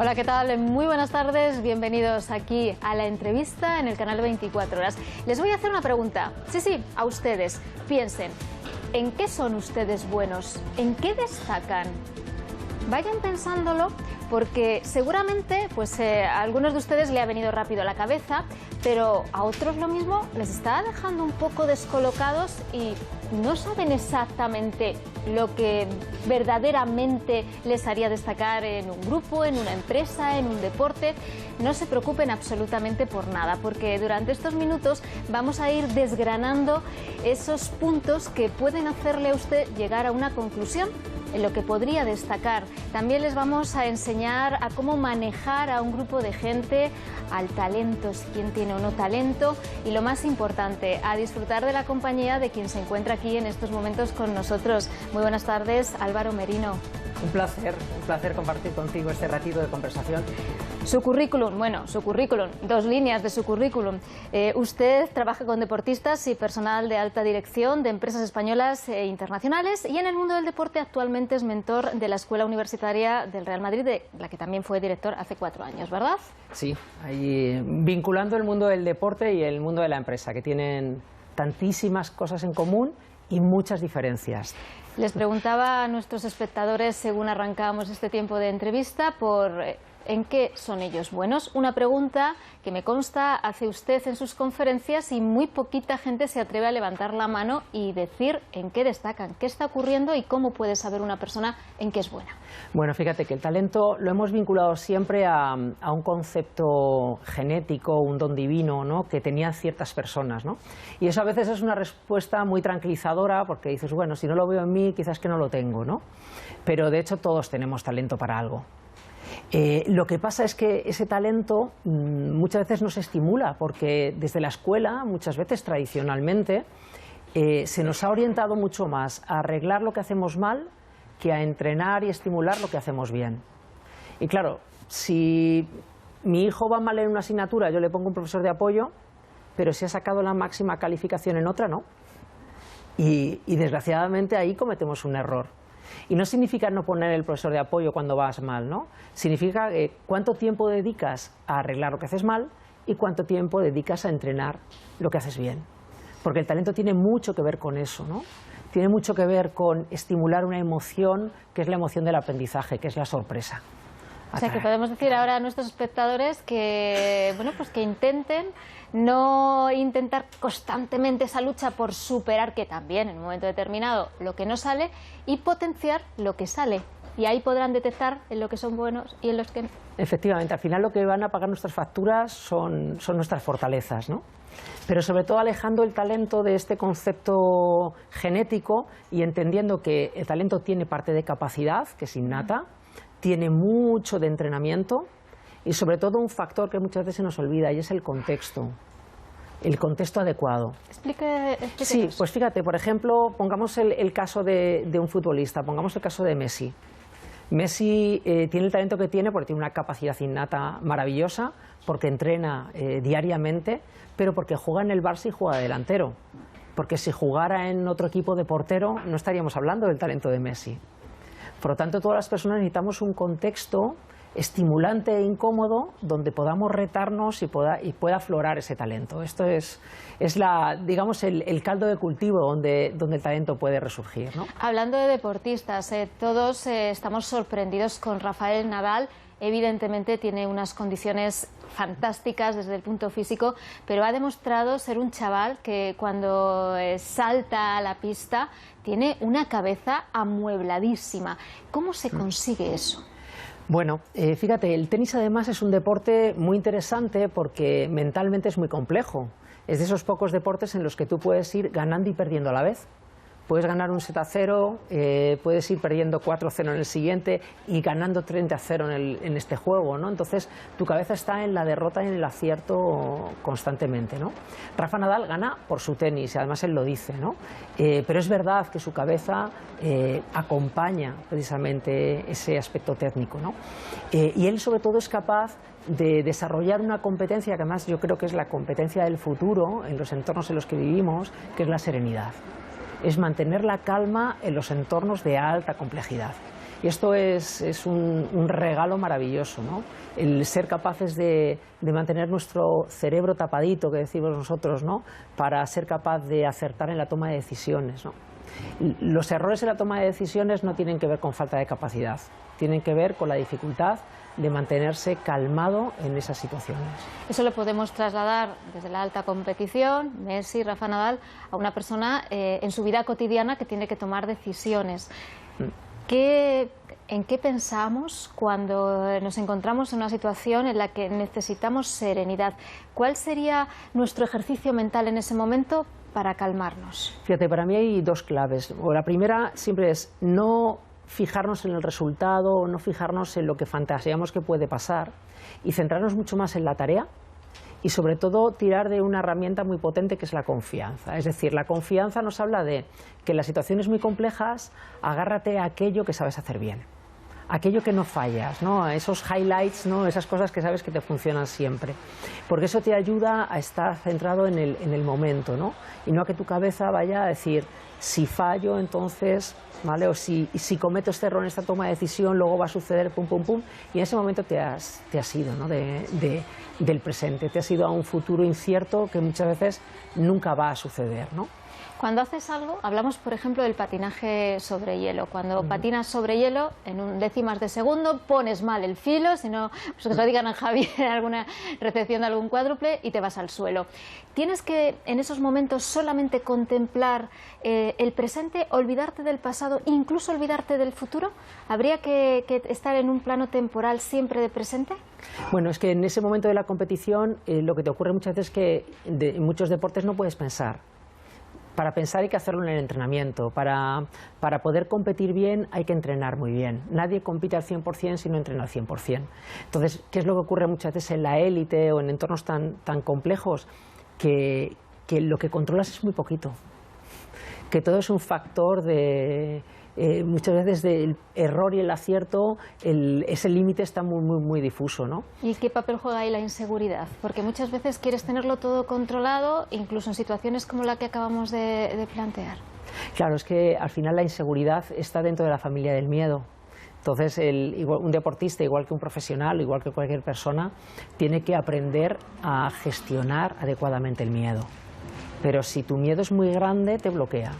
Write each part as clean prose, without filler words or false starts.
Hola, ¿qué tal? Muy buenas tardes, bienvenidos aquí a la entrevista en el canal 24 Horas. Les voy a hacer una pregunta, sí, a ustedes. Piensen, ¿en qué son ustedes buenos? ¿En qué destacan? Vayan pensándolo, porque seguramente a algunos de ustedes le ha venido rápido a la cabeza, pero a otros lo mismo les está dejando un poco descolocados y no saben exactamente lo que verdaderamente les haría destacar en un grupo, en una empresa, en un deporte. No se preocupen absolutamente por nada, porque durante estos minutos vamos a ir desgranando esos puntos que pueden hacerle a usted llegar a una conclusión en lo que podría destacar. También les vamos a enseñar a cómo manejar a un grupo de gente, al talento, si quien tiene o no talento, y lo más importante, a disfrutar de la compañía de quien se encuentra aquí en estos momentos con nosotros. Muy buenas tardes, Álvaro Merino. Un placer compartir contigo este ratito de conversación. Su currículum, dos líneas de su currículum. Usted trabaja con deportistas y personal de alta dirección de empresas españolas e internacionales, y en el mundo del deporte actualmente es mentor de la Escuela Universitaria del Real Madrid, de la que también fue director hace 4 años, ¿verdad? Sí, ahí vinculando el mundo del deporte y el mundo de la empresa, que tienen tantísimas cosas en común y muchas diferencias. Les preguntaba a nuestros espectadores, según arrancábamos este tiempo de entrevista, por ¿en qué son ellos buenos? Una pregunta que me consta hace usted en sus conferencias y muy poquita gente se atreve a levantar la mano y decir en qué destacan, qué está ocurriendo y cómo puede saber una persona en qué es buena. Bueno, fíjate que el talento lo hemos vinculado siempre a un concepto genético, un don divino, ¿no?, que tenían ciertas personas, ¿no? Y eso a veces es una respuesta muy tranquilizadora, porque dices, bueno, si no lo veo en mí, quizás que no lo tengo, ¿no? Pero de hecho todos tenemos talento para algo. Lo que pasa es que ese talento muchas veces no se estimula, porque desde la escuela, muchas veces tradicionalmente, se nos ha orientado mucho más a arreglar lo que hacemos mal que a entrenar y estimular lo que hacemos bien. Y claro, si mi hijo va mal en una asignatura, yo le pongo un profesor de apoyo, pero si ha sacado la máxima calificación en otra, no. Y desgraciadamente ahí cometemos un error. Y no significa no poner el profesor de apoyo cuando vas mal, ¿no? Significa cuánto tiempo dedicas a arreglar lo que haces mal y cuánto tiempo dedicas a entrenar lo que haces bien. Porque el talento tiene mucho que ver con eso, ¿no? Tiene mucho que ver con estimular una emoción, que es la emoción del aprendizaje, que es la sorpresa. O sea, que podemos decir ahora a nuestros espectadores que, bueno, pues que intenten no intentar constantemente esa lucha por superar, que también en un momento determinado, lo que no sale, y potenciar lo que sale. Y ahí podrán detectar en lo que son buenos y en los que no. Efectivamente, al final lo que van a pagar nuestras facturas son nuestras fortalezas, ¿no? Pero sobre todo alejando el talento de este concepto genético y entendiendo que el talento tiene parte de capacidad, que es innata, tiene mucho de entrenamiento y sobre todo un factor que muchas veces se nos olvida, y es el contexto adecuado. Explique. Sí, pues fíjate, por ejemplo, pongamos el caso de un futbolista, pongamos el caso de Messi. Messi tiene el talento que tiene porque tiene una capacidad innata maravillosa, porque entrena diariamente, pero porque juega en el Barça y juega delantero. Porque si jugara en otro equipo de portero no estaríamos hablando del talento de Messi. Por lo tanto, todas las personas necesitamos un contexto estimulante e incómodo donde podamos retarnos y pueda aflorar ese talento. Esto es digamos, el caldo de cultivo donde el talento puede resurgir, ¿no? Hablando de deportistas, todos estamos sorprendidos con Rafael Nadal. Evidentemente tiene unas condiciones fantásticas desde el punto físico, pero ha demostrado ser un chaval que cuando salta a la pista tiene una cabeza amuebladísima. ¿Cómo se consigue eso? Bueno, fíjate, el tenis además es un deporte muy interesante porque mentalmente es muy complejo. Es de esos pocos deportes en los que tú puedes ir ganando y perdiendo a la vez. Puedes ganar un 7-0, puedes ir perdiendo 4-0 en el siguiente y ganando 30-0 en este juego, ¿no? Entonces tu cabeza está en la derrota y en el acierto constantemente, ¿no? Rafa Nadal gana por su tenis y además él lo dice, ¿no? Pero es verdad que su cabeza acompaña precisamente ese aspecto técnico, ¿no? Y él sobre todo es capaz de desarrollar una competencia que además yo creo que es la competencia del futuro en los entornos en los que vivimos, que es la serenidad. Es mantener la calma en los entornos de alta complejidad. Y esto es un regalo maravilloso, ¿no? El ser capaces de mantener nuestro cerebro tapadito, que decimos nosotros, ¿no? Para ser capaz de acertar en la toma de decisiones, ¿no? Los errores en la toma de decisiones no tienen que ver con falta de capacidad, tienen que ver con la dificultad de mantenerse calmado en esas situaciones. Eso lo podemos trasladar desde la alta competición, Messi, Rafa Nadal, a una persona en su vida cotidiana que tiene que tomar decisiones. ¿En qué pensamos cuando nos encontramos en una situación en la que necesitamos serenidad? ¿Cuál sería nuestro ejercicio mental en ese momento para calmarnos? Fíjate, para mí hay dos claves. La primera siempre es no fijarnos en el resultado, no fijarnos en lo que fantaseamos que puede pasar y centrarnos mucho más en la tarea y sobre todo tirar de una herramienta muy potente que es la confianza. Es decir, la confianza nos habla de que en las situaciones muy complejas agárrate a aquello que sabes hacer bien, aquello que no fallas, ¿no? Esos highlights, ¿no? Esas cosas que sabes que te funcionan siempre, porque eso te ayuda a estar centrado en el momento, ¿no? Y no a que tu cabeza vaya a decir, si fallo entonces, ¿vale? O si cometo este error en esta toma de decisión, luego va a suceder pum, pum, pum, y en ese momento te has ido, ¿no? del presente, te has ido a un futuro incierto que muchas veces nunca va a suceder, ¿no? Cuando haces algo, hablamos por ejemplo del patinaje sobre hielo. Cuando patinas sobre hielo, en décimas de segundo, pones mal el filo, si no, pues que se lo digan a Javier en alguna recepción de algún cuádruple y te vas al suelo. Tienes que en esos momentos solamente contemplar el presente, olvidarte del pasado, incluso olvidarte del futuro. ¿Habría que estar en un plano temporal siempre de presente? Bueno, es que en ese momento de la competición lo que te ocurre muchas veces es que en muchos deportes no puedes pensar. Para pensar hay que hacerlo en el entrenamiento, para poder competir bien hay que entrenar muy bien. Nadie compite al 100% si no entrena al 100%. Entonces, ¿qué es lo que ocurre muchas veces en la élite o en entornos tan complejos? Que lo que controlas es muy poquito, que todo es un factor de... muchas veces del error y el acierto, ese límite está muy difuso, ¿no? ¿Y qué papel juega ahí la inseguridad? Porque muchas veces quieres tenerlo todo controlado, incluso en situaciones como la que acabamos de plantear. Claro, es que al final la inseguridad está dentro de la familia del miedo. Entonces, un deportista, igual que un profesional, igual que cualquier persona, tiene que aprender a gestionar adecuadamente el miedo. Pero si tu miedo es muy grande, te bloquea.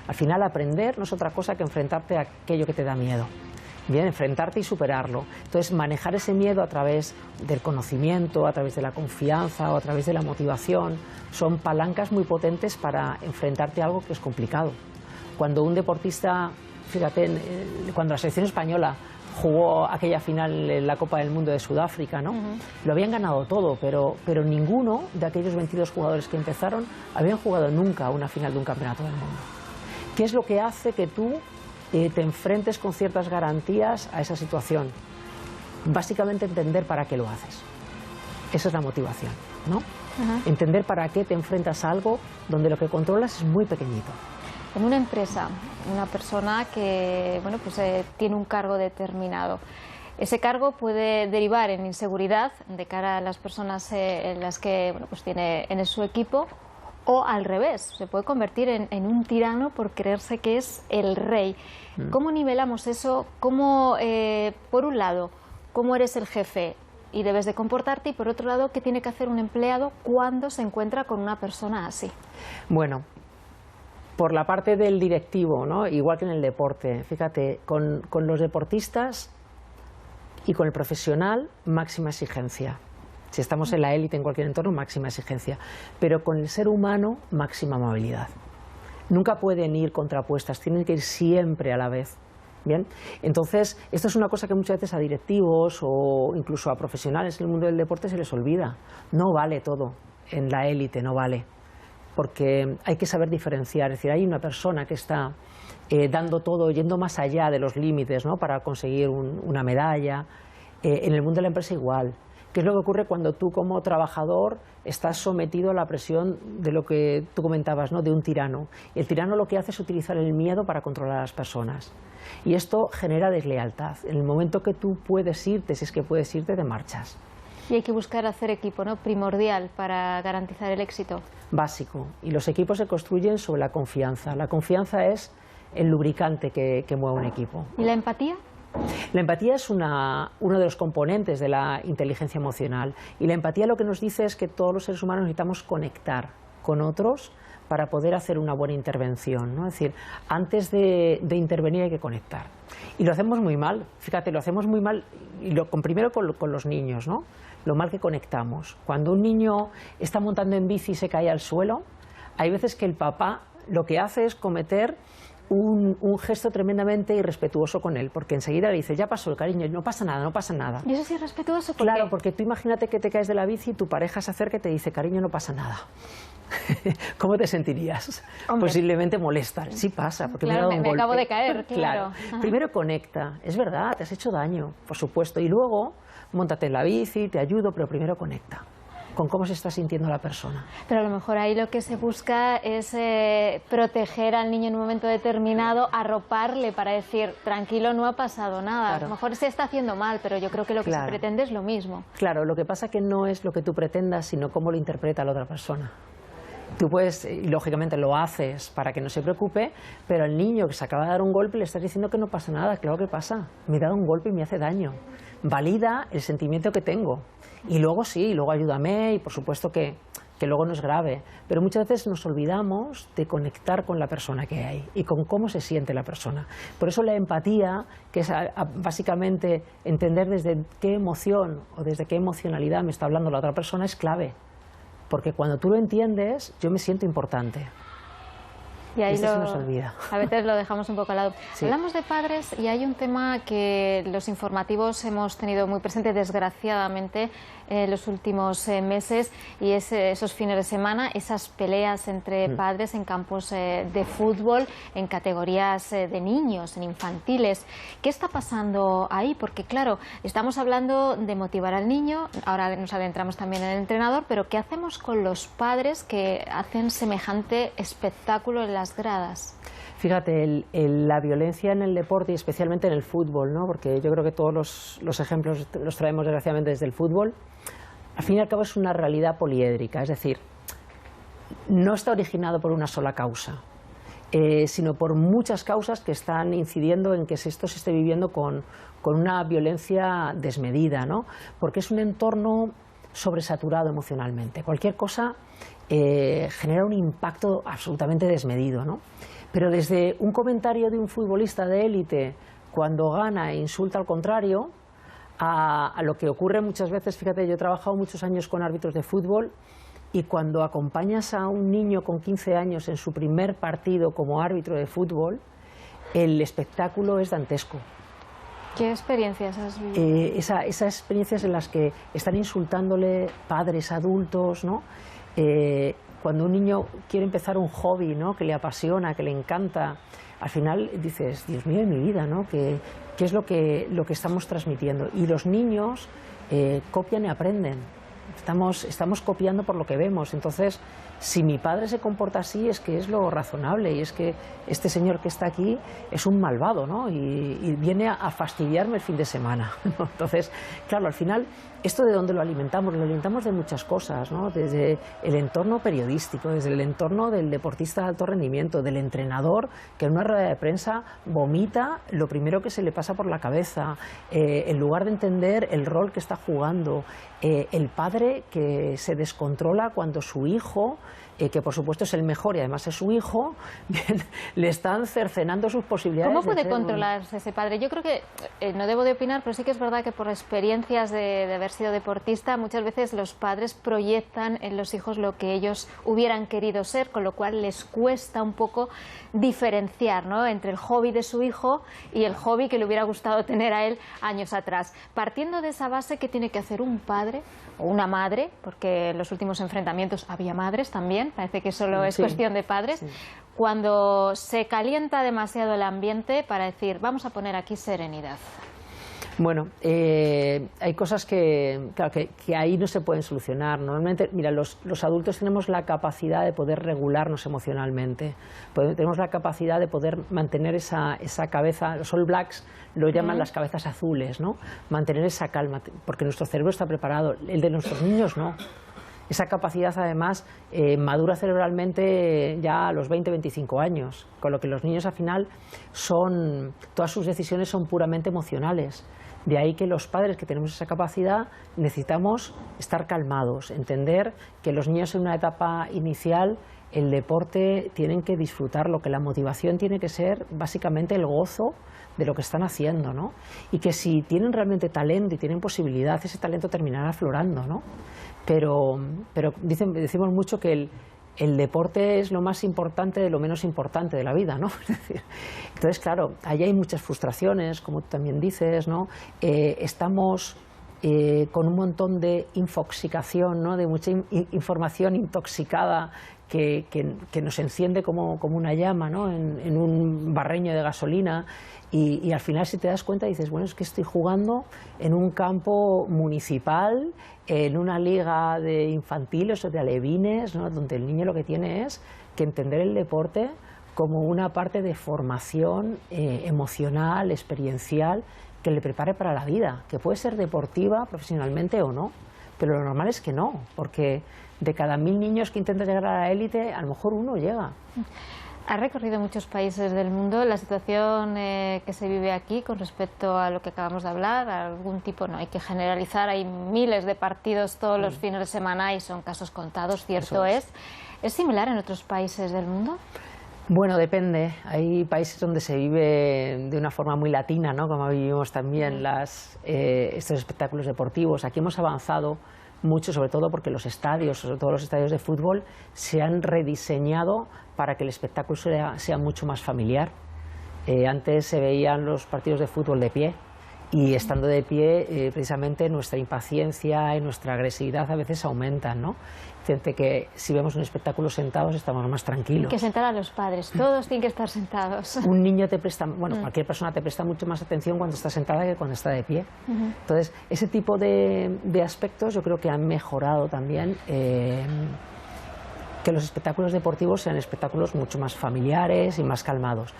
Al final, aprender no es otra cosa que enfrentarte a aquello que te da miedo. Bien, enfrentarte y superarlo. Entonces, manejar ese miedo a través del conocimiento, a través de la confianza o a través de la motivación, son palancas muy potentes para enfrentarte a algo que es complicado. Cuando un deportista, fíjate, cuando la selección española jugó aquella final en la Copa del Mundo de Sudáfrica, ¿no? Lo habían ganado todo, pero ninguno de aquellos 22 jugadores que empezaron habían jugado nunca una final de un campeonato del mundo. ¿Qué es lo que hace que tú te enfrentes con ciertas garantías a esa situación? Básicamente entender para qué lo haces. Esa es la motivación, ¿no? Entender para qué te enfrentas a algo donde lo que controlas es muy pequeñito. En una empresa, una persona que tiene un cargo determinado, ese cargo puede derivar en inseguridad de cara a las personas en las que tiene en su equipo, o al revés, se puede convertir en un tirano por creerse que es el rey. ¿Cómo nivelamos eso? ¿Cómo, por un lado, cómo eres el jefe y debes de comportarte, y por otro lado, qué tiene que hacer un empleado cuando se encuentra con una persona así? Bueno, por la parte del directivo, ¿no? Igual que en el deporte, fíjate, con los deportistas y con el profesional, máxima exigencia. Si estamos en la élite, en cualquier entorno, máxima exigencia. Pero con el ser humano, máxima amabilidad. Nunca pueden ir contrapuestas, tienen que ir siempre a la vez. ¿Bien? Entonces, esto es una cosa que muchas veces a directivos o incluso a profesionales en el mundo del deporte se les olvida. No vale todo en la élite, no vale. Porque hay que saber diferenciar. Es decir, hay una persona que está dando todo, yendo más allá de los límites, ¿no? Para conseguir una medalla. En el mundo de la empresa igual. ¿Qué es lo que ocurre cuando tú como trabajador estás sometido a la presión de lo que tú comentabas, ¿no? De un tirano? El tirano lo que hace es utilizar el miedo para controlar a las personas. Y esto genera deslealtad. En el momento que tú puedes irte, si es que puedes irte, te marchas. Y hay que buscar hacer equipo, ¿no? Primordial para garantizar el éxito. Básico. Y los equipos se construyen sobre la confianza. La confianza es el lubricante que mueve un equipo. ¿Y la empatía? La empatía es uno de los componentes de la inteligencia emocional, y la empatía lo que nos dice es que todos los seres humanos necesitamos conectar con otros para poder hacer una buena intervención, ¿no? Es decir, antes de intervenir hay que conectar. Y lo hacemos muy mal, fíjate, lo hacemos muy mal, y primero con los niños, ¿no? Lo mal que conectamos. Cuando un niño está montando en bici y se cae al suelo, hay veces que el papá lo que hace es cometer un gesto tremendamente irrespetuoso con él, porque enseguida le dice, ya pasó, cariño, no pasa nada, no pasa nada. ¿Y eso es irrespetuoso? ¿Por Claro, qué? porque tú imagínate que te caes de la bici y tu pareja se acerca y te dice, cariño, no pasa nada. ¿Cómo te sentirías? Hombre. Posiblemente molesta. Sí pasa, porque Claro, me ha dado un me golpe. acabo de caer, claro. Primero conecta, es verdad, te has hecho daño, por supuesto, y luego móntate en la bici, te ayudo, pero primero conecta con cómo se está sintiendo la persona. Pero a lo mejor ahí lo que se busca es proteger al niño en un momento determinado, arroparle para decir, tranquilo, no ha pasado nada. Claro. A lo mejor se está haciendo mal, pero yo creo que lo que se pretende es lo mismo. Claro, lo que pasa que no es lo que tú pretendas, sino cómo lo interpreta la otra persona. Tú puedes, y lógicamente lo haces para que no se preocupe, pero al niño que se acaba de dar un golpe le estás diciendo que no pasa nada. Claro que pasa, me he dado un golpe y me hace daño. Valida el sentimiento que tengo. Y luego sí, luego ayúdame, y por supuesto que luego no es grave. Pero muchas veces nos olvidamos de conectar con la persona que hay y con cómo se siente la persona. Por eso la empatía, que es básicamente entender desde qué emoción o desde qué emocionalidad me está hablando la otra persona, es clave. Porque cuando tú lo entiendes, yo me siento importante. Y ahí se nos olvida. A veces lo dejamos un poco al lado. Sí. Hablamos de padres y hay un tema que los informativos hemos tenido muy presente, desgraciadamente, en los últimos meses, y es esos fines de semana, esas peleas entre padres en campos de fútbol, en categorías de niños, en infantiles. ¿Qué está pasando ahí? Porque claro, estamos hablando de motivar al niño, ahora nos adentramos también en el entrenador, pero ¿qué hacemos con los padres que hacen semejante espectáculo en las gradas? Fíjate, la violencia en el deporte y especialmente en el fútbol, ¿no? Porque yo creo que todos los ejemplos los traemos desgraciadamente desde el fútbol, al fin y al cabo es una realidad poliédrica, es decir, no está originado por una sola causa, sino por muchas causas que están incidiendo en que esto se esté viviendo con una violencia desmedida, ¿no? Porque es un entorno sobresaturado emocionalmente. Cualquier cosa genera un impacto absolutamente desmedido, ¿no? Pero desde un comentario de un futbolista de élite cuando gana e insulta al contrario, a lo que ocurre muchas veces, fíjate, yo he trabajado muchos años con árbitros de fútbol, y cuando acompañas a un niño con 15 años en su primer partido como árbitro de fútbol, el espectáculo es dantesco. ¿Qué experiencias has vivido? Esas experiencias en las que están insultándole padres, adultos, ¿no? Cuando un niño quiere empezar un hobby, ¿no? Que le apasiona, que le encanta, al final dices, Dios mío de mi vida, ¿no? ¿Qué es lo que estamos transmitiendo? Y los niños copian y aprenden. Estamos copiando por lo que vemos. Entonces, si mi padre se comporta así, es que es lo razonable, y es que este señor que está aquí es un malvado, ¿no? Y viene a fastidiarme el fin de semana, ¿no? Entonces, claro, al final, ¿esto de dónde lo alimentamos? Lo alimentamos de muchas cosas, ¿no? Desde el entorno periodístico, desde el entorno del deportista de alto rendimiento, del entrenador que en una rueda de prensa vomita lo primero que se le pasa por la cabeza, en lugar de entender el rol que está jugando, el padre que se descontrola cuando su hijo, que por supuesto es el mejor y además es su hijo, bien, le están cercenando sus posibilidades. ¿Cómo puede controlarse ese padre? Yo creo que, no debo de opinar, pero sí que es verdad que por experiencias de haber sido deportista, muchas veces los padres proyectan en los hijos lo que ellos hubieran querido ser, con lo cual les cuesta un poco diferenciar, ¿no?, entre el hobby de su hijo y el hobby que le hubiera gustado tener a él años atrás. Partiendo de esa base, ¿qué tiene que hacer un padre o una madre? Porque en los últimos enfrentamientos había madres también, parece que solo es cuestión de padres. Sí. Cuando se calienta demasiado el ambiente, para decir, vamos a poner aquí serenidad. Bueno, hay cosas que ahí no se pueden solucionar. Normalmente, mira, los adultos tenemos la capacidad de poder regularnos emocionalmente. Tenemos la capacidad de poder mantener esa cabeza. Los All Blacks lo llaman las cabezas azules, ¿no? Mantener esa calma, porque nuestro cerebro está preparado. El de nuestros niños no. Esa capacidad, además, madura cerebralmente ya a los 20-25 años, con lo que los niños al final todas sus decisiones son puramente emocionales. De ahí que los padres que tenemos esa capacidad necesitamos estar calmados, entender que los niños en una etapa inicial el deporte tienen que disfrutarlo, que la motivación tiene que ser básicamente el gozo de lo que están haciendo, ¿no? Y que si tienen realmente talento y tienen posibilidad, ese talento terminará aflorando, ¿no? Pero decimos mucho que el deporte es lo más importante de lo menos importante de la vida, ¿no? Es decir, entonces, claro, ahí hay muchas frustraciones, como tú también dices, ¿no? Estamos con un montón de infoxicación, ¿no? De mucha información intoxicada que nos enciende como una llama, ¿no? En un barreño de gasolina y al final, si te das cuenta, dices, bueno, es que estoy jugando en un campo municipal, en una liga de infantiles o de alevines, ¿no? Donde el niño lo que tiene es que entender el deporte como una parte de formación emocional, experiencial, que le prepare para la vida, que puede ser deportiva profesionalmente o no, pero lo normal es que no, porque de cada 1000 niños que intentan llegar a la élite, a lo mejor uno llega. Ha recorrido muchos países del mundo. La situación que se vive aquí con respecto a lo que acabamos de hablar, algún tipo, no hay que generalizar, hay miles de partidos todos los fines de semana y son casos contados, cierto es. ¿Es similar en otros países del mundo? Bueno, depende. Hay países donde se vive de una forma muy latina, ¿no? Como vivimos también estos espectáculos deportivos. Aquí hemos avanzado mucho, sobre todo porque los estadios, sobre todo los estadios de fútbol, se han rediseñado para que el espectáculo sea mucho más familiar. Antes se veían los partidos de fútbol de pie y estando de pie precisamente nuestra impaciencia y nuestra agresividad a veces aumentan, ¿no? Fíjate que si vemos un espectáculo sentados estamos más tranquilos. Hay que sentar a los padres, todos tienen que estar sentados. Un niño te presta, bueno, cualquier persona te presta mucho más atención cuando está sentada que cuando está de pie. Entonces, ese tipo de aspectos yo creo que han mejorado también que los espectáculos deportivos sean espectáculos mucho más familiares y más calmados.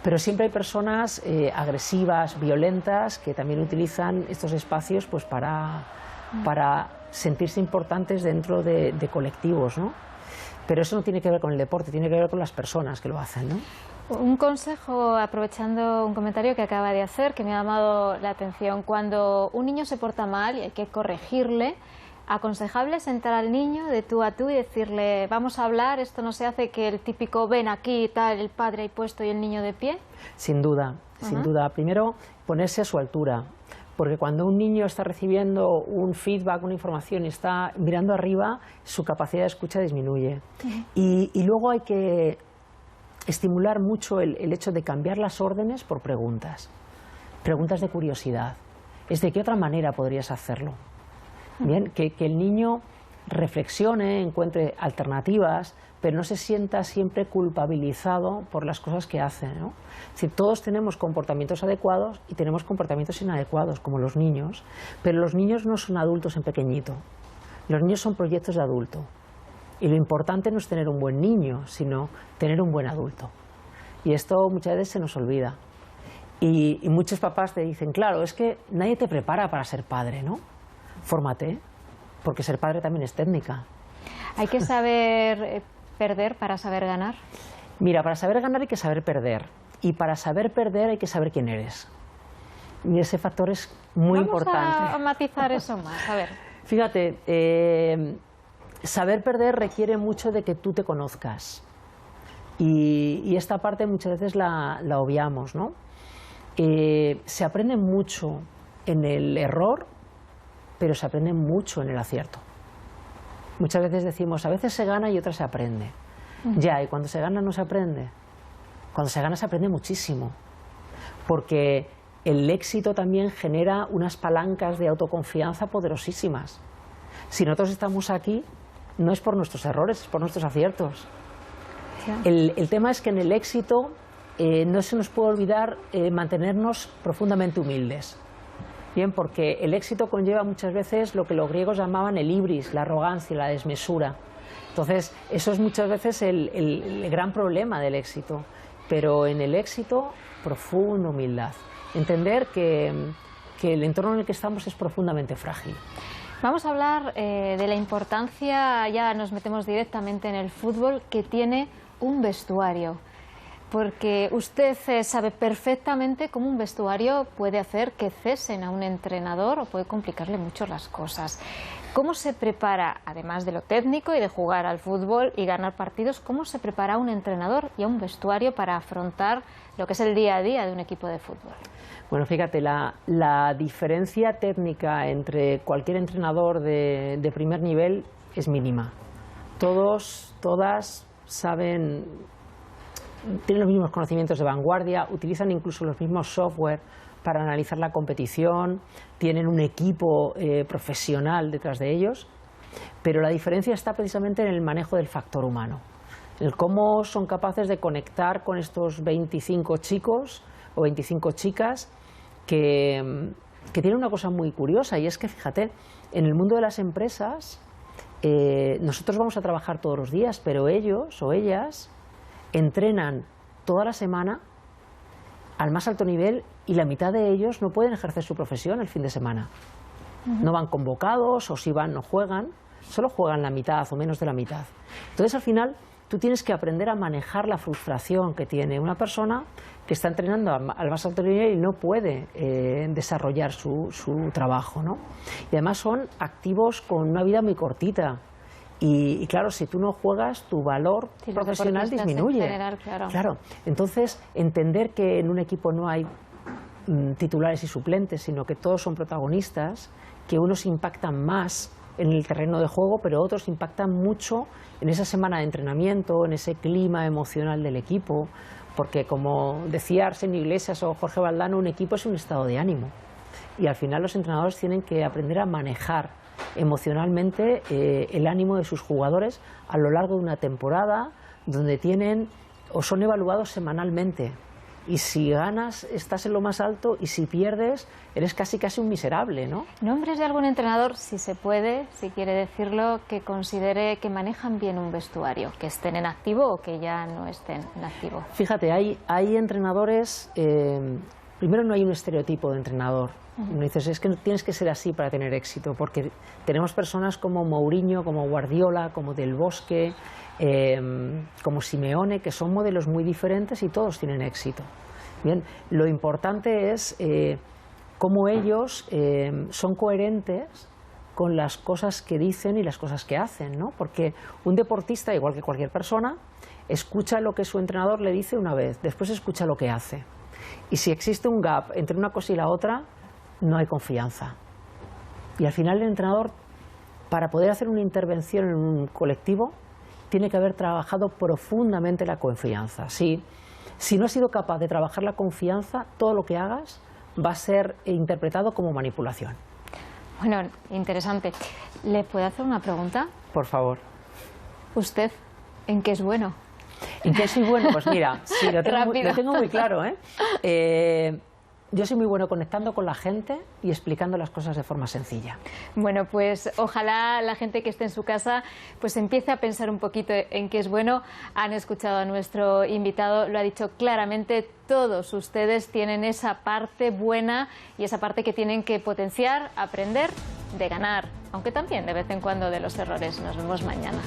Pero siempre hay personas agresivas, violentas, que también utilizan estos espacios pues para sentirse importantes dentro de colectivos, ¿no? Pero eso no tiene que ver con el deporte, tiene que ver con las personas que lo hacen, ¿no? Un consejo, aprovechando un comentario que acaba de hacer, que me ha llamado la atención. Cuando un niño se porta mal y hay que corregirle, aconsejable sentar al niño de tú a tú y decirle, vamos a hablar, esto no se hace, que el típico ven aquí y tal, el padre ahí puesto y el niño de pie. Sin duda, sin duda. Primero, ponerse a su altura. Porque cuando un niño está recibiendo un feedback, una información y está mirando arriba, su capacidad de escucha disminuye. Y luego hay que estimular mucho el hecho de cambiar las órdenes por preguntas. Preguntas de curiosidad. Es de qué otra manera podrías hacerlo. Bien, que el niño reflexione, encuentre alternativas, pero no se sienta siempre culpabilizado por las cosas que hace, ¿no? Es decir, todos tenemos comportamientos adecuados y tenemos comportamientos inadecuados, como los niños, pero los niños no son adultos en pequeñito, los niños son proyectos de adulto. Y lo importante no es tener un buen niño, sino tener un buen adulto. Y esto muchas veces se nos olvida. Y muchos papás te dicen, claro, es que nadie te prepara para ser padre, ¿no? Fórmate, porque ser padre también es técnica. Hay que saber perder para saber ganar. Mira, para saber ganar hay que saber perder. Y para saber perder hay que saber quién eres. Y ese factor es muy importante. Vamos a matizar eso más, a ver. Fíjate, saber perder requiere mucho de que tú te conozcas. Y esta parte muchas veces la obviamos, ¿no? Se aprende mucho en el error, pero se aprende mucho en el acierto. Muchas veces decimos, a veces se gana y otras se aprende. Ya, y cuando se gana no se aprende. Cuando se gana se aprende muchísimo. Porque el éxito también genera unas palancas de autoconfianza poderosísimas. Si nosotros estamos aquí, no es por nuestros errores, es por nuestros aciertos. El tema es que en el éxito no se nos puede olvidar mantenernos profundamente humildes. Bien, porque el éxito conlleva muchas veces lo que los griegos llamaban el ibris, la arrogancia, la desmesura. Entonces, eso es muchas veces el gran problema del éxito. Pero en el éxito, profunda humildad. Entender que el entorno en el que estamos es profundamente frágil. Vamos a hablar de la importancia, ya nos metemos directamente en el fútbol, que tiene un vestuario. Porque usted sabe perfectamente cómo un vestuario puede hacer que cesen a un entrenador o puede complicarle mucho las cosas. ¿Cómo se prepara, además de lo técnico y de jugar al fútbol y ganar partidos, cómo se prepara a un entrenador y a un vestuario para afrontar lo que es el día a día de un equipo de fútbol? Bueno, fíjate, la diferencia técnica entre cualquier entrenador de primer nivel es mínima. Todos, todas saben, tienen los mismos conocimientos de vanguardia, utilizan incluso los mismos software para analizar la competición, tienen un equipo profesional detrás de ellos, pero la diferencia está precisamente en el manejo del factor humano, en cómo son capaces de conectar con estos 25 chicos o 25 chicas que tienen una cosa muy curiosa, y es que, fíjate, en el mundo de las empresas nosotros vamos a trabajar todos los días, pero ellos o ellas entrenan toda la semana al más alto nivel y la mitad de ellos no pueden ejercer su profesión el fin de semana. No van convocados, o si van no juegan, solo juegan la mitad o menos de la mitad. Entonces, al final, tú tienes que aprender a manejar la frustración que tiene una persona que está entrenando al más alto nivel y no puede desarrollar su trabajo, ¿no? Y además son activos con una vida muy cortita. Y claro, si tú no juegas, tu valor profesional disminuye. En general, claro. Entonces, entender que en un equipo no hay titulares y suplentes, sino que todos son protagonistas, que unos impactan más en el terreno de juego, pero otros impactan mucho en esa semana de entrenamiento, en ese clima emocional del equipo, porque, como decía Arsenio Iglesias o Jorge Valdano, un equipo es un estado de ánimo, y al final los entrenadores tienen que aprender a manejar emocionalmente el ánimo de sus jugadores a lo largo de una temporada, donde tienen o son evaluados semanalmente, y si ganas estás en lo más alto y si pierdes eres casi un miserable, ¿no? ¿Nombres de algún entrenador, si se puede, si quiere decirlo, que considere que manejan bien un vestuario, que estén en activo o que ya no estén en activo? Fíjate, hay entrenadores, primero no hay un estereotipo de entrenador. No dices, es que tienes que ser así para tener éxito, porque tenemos personas como Mourinho, como Guardiola, como Del Bosque, como Simeone, que son modelos muy diferentes y todos tienen éxito. Bien, lo importante es cómo ellos son coherentes con las cosas que dicen y las cosas que hacen, ¿no? Porque un deportista, igual que cualquier persona, escucha lo que su entrenador le dice una vez, después escucha lo que hace. Y si existe un gap entre una cosa y la otra, no hay confianza. Y al final el entrenador, para poder hacer una intervención en un colectivo, tiene que haber trabajado profundamente la confianza. Si no has sido capaz de trabajar la confianza, todo lo que hagas va a ser interpretado como manipulación. Bueno, interesante. ¿Le puedo hacer una pregunta? Por favor. ¿Usted en qué es bueno? ¿En qué soy bueno? Pues mira, sí, lo tengo muy claro, ¿eh? Yo soy muy bueno conectando con la gente y explicando las cosas de forma sencilla. Bueno, pues ojalá la gente que esté en su casa pues empiece a pensar un poquito en qué es bueno. Han escuchado a nuestro invitado, lo ha dicho claramente, todos ustedes tienen esa parte buena y esa parte que tienen que potenciar, aprender de ganar, aunque también de vez en cuando de los errores. Nos vemos mañana.